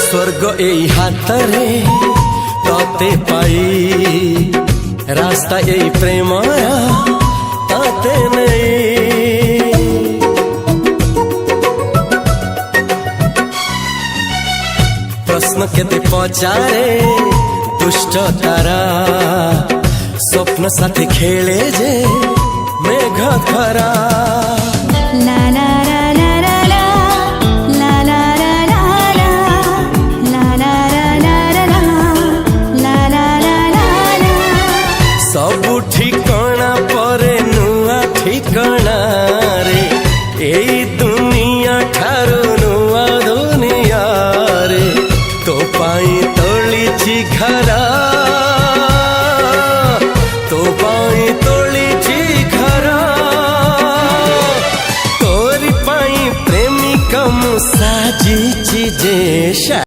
स्वर्ग एई हातरे तते पाई रास्ता एई प्रेमया तते नहीं। प्रश्न केते पचारे दुष्ट तारा स्वप्न साथी खेले जे मेघ खरा। ला ला सबु ठिकाना परे नुआ ठिकाना रे एई दुनिया ठारू नुआ दुनिया रे। तो पाई तोलिछि घरा तो पाई तोलिछि घरा तोरी पाई प्रेमिका मु साजिछि जे।